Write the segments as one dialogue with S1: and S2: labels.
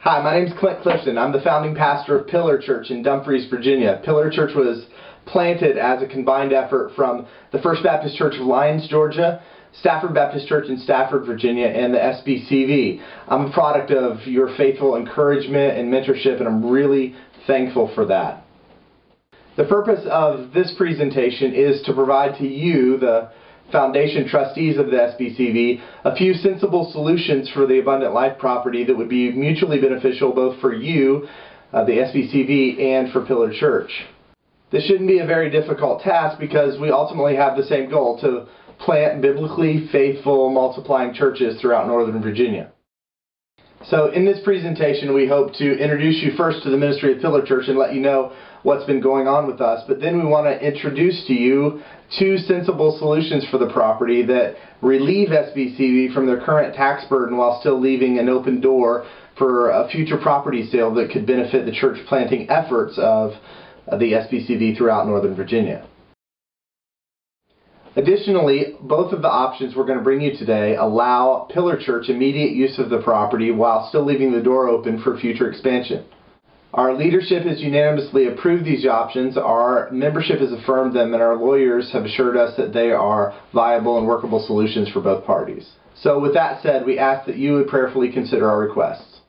S1: Hi, my name is Clint Clifton. I'm the founding pastor of Pillar Church in Dumfries, Virginia. Pillar Church was planted as a combined effort from the First Baptist Church of Lyons, Georgia, Stafford Baptist Church in Stafford, Virginia, and the SBCV. I'm a product of your faithful encouragement and mentorship, and I'm really thankful for that. The purpose of this presentation is to provide to you, the Foundation trustees of the SBCV, a few sensible solutions for the Abundant Life property that would be mutually beneficial both for you, the SBCV, and for Pillar Church. This shouldn't be a very difficult task because we ultimately have the same goal: to plant biblically faithful, multiplying churches throughout Northern Virginia. So in this presentation, we hope to introduce you first to the ministry of Pillar Church and let you know what's been going on with us. But then we want to introduce to you two sensible solutions for the property that relieve SBCV from their current tax burden while still leaving an open door for a future property sale that could benefit the church planting efforts of the SBCV throughout Northern Virginia. Additionally, both of the options we're going to bring you today allow Pillar Church immediate use of the property while still leaving the door open for future expansion. Our leadership has unanimously approved these options, our membership has affirmed them, and our lawyers have assured us that they are viable and workable solutions for both parties. So with that said, we ask that you would prayerfully consider our requests.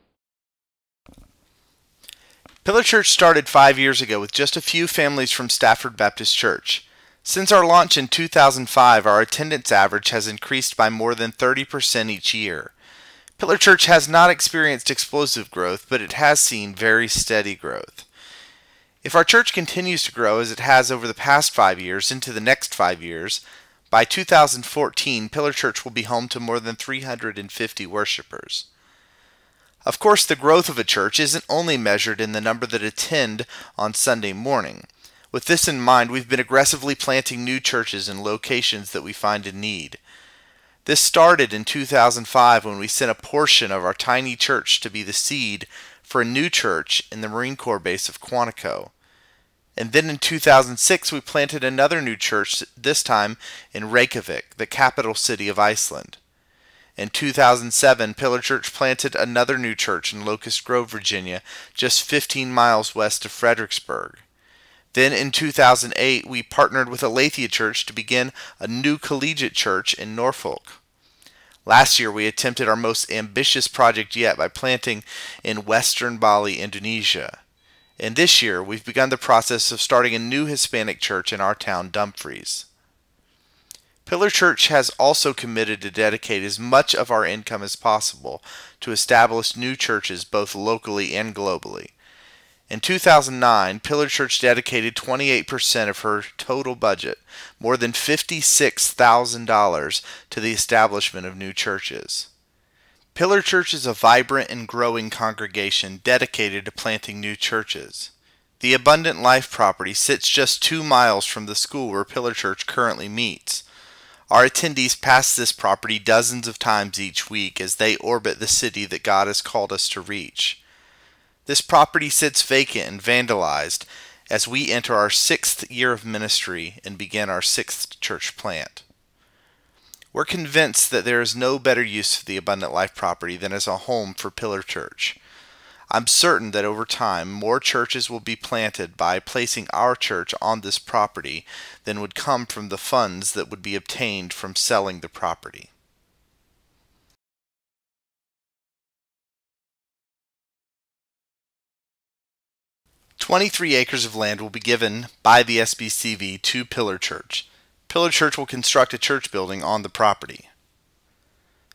S2: Pillar Church started 5 years ago with just a few families from Stafford Baptist Church. Since our launch in 2005, our attendance average has increased by more than 30% each year. Pillar Church has not experienced explosive growth, but it has seen very steady growth. If our church continues to grow as it has over the past 5 years into the next 5 years, by 2014, Pillar Church will be home to more than 350 worshipers. Of course, the growth of a church isn't only measured in the number that attend on Sunday morning. With this in mind, we've been aggressively planting new churches in locations that we find in need. This started in 2005 when we sent a portion of our tiny church to be the seed for a new church in the Marine Corps base of Quantico. And then in 2006 we planted another new church, this time in Reykjavik, the capital city of Iceland. In 2007, Pillar Church planted another new church in Locust Grove, Virginia, just 15 miles west of Fredericksburg. Then in 2008, we partnered with Aletheia Church to begin a new collegiate church in Norfolk. Last year, we attempted our most ambitious project yet by planting in Western Bali, Indonesia. And this year, we've begun the process of starting a new Hispanic church in our town, Dumfries. Pillar Church has also committed to dedicate as much of our income as possible to establish new churches both locally and globally. In 2009, Pillar Church dedicated 28% of her total budget, more than $56,000, to the establishment of new churches. Pillar Church is a vibrant and growing congregation dedicated to planting new churches. The Abundant Life property sits just 2 miles from the school where Pillar Church currently meets. Our attendees pass this property dozens of times each week as they orbit the city that God has called us to reach. This property sits vacant and vandalized as we enter our 6th year of ministry and begin our 6th church plant. We're convinced that there is no better use for the Abundant Life property than as a home for Pillar Church. I'm certain that over time, more churches will be planted by placing our church on this property than would come from the funds that would be obtained from selling the property. "23 acres of land will be given by the SBCV to Pillar Church. Pillar Church will construct a church building on the property.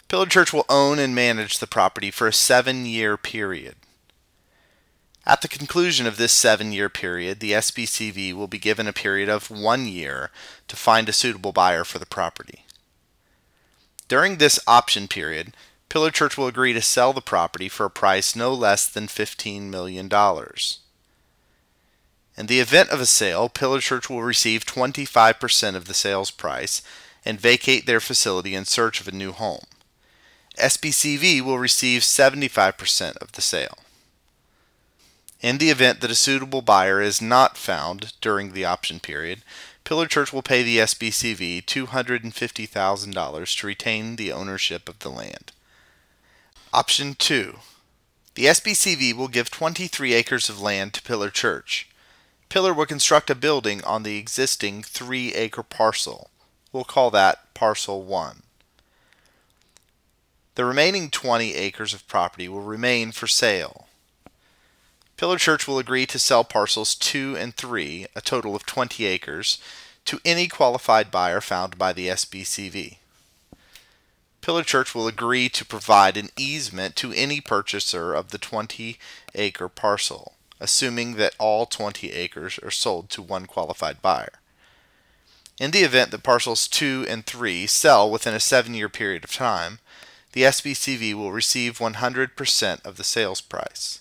S2: Pillar Church will own and manage the property for a 7-year period. At the conclusion of this 7-year period, the SBCV will be given a period of 1 year to find a suitable buyer for the property. During this option period, Pillar Church will agree to sell the property for a price no less than $15 million. In the event of a sale, Pillar Church will receive 25% of the sales price and vacate their facility in search of a new home. SBCV will receive 75% of the sale. In the event that a suitable buyer is not found during the option period, Pillar Church will pay the SBCV $250,000 to retain the ownership of the land. Option 2. The SBCV will give 23 acres of land to Pillar Church. Pillar will construct a building on the existing 3-acre parcel. We'll call that Parcel 1. The remaining 20 acres of property will remain for sale. Pillar Church will agree to sell parcels 2 and 3, a total of 20 acres, to any qualified buyer found by the SBCV. Pillar Church will agree to provide an easement to any purchaser of the 20-acre parcel, assuming that all 20 acres are sold to one qualified buyer. In the event that parcels 2 and 3 sell within a 7-year period of time, the SBCV will receive 100% of the sales price.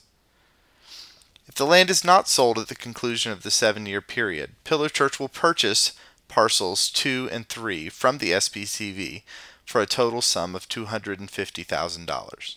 S2: If the land is not sold at the conclusion of the 7-year period, Pillar Church will purchase parcels 2 and 3 from the SBCV for a total sum of $250,000.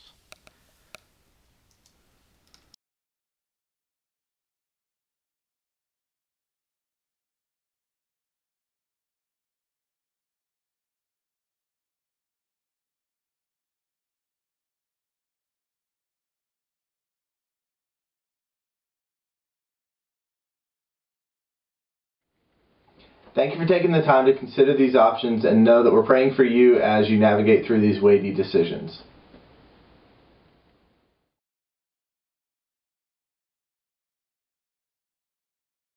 S1: Thank you for taking the time to consider these options, and know that we're praying for you as you navigate through these weighty decisions.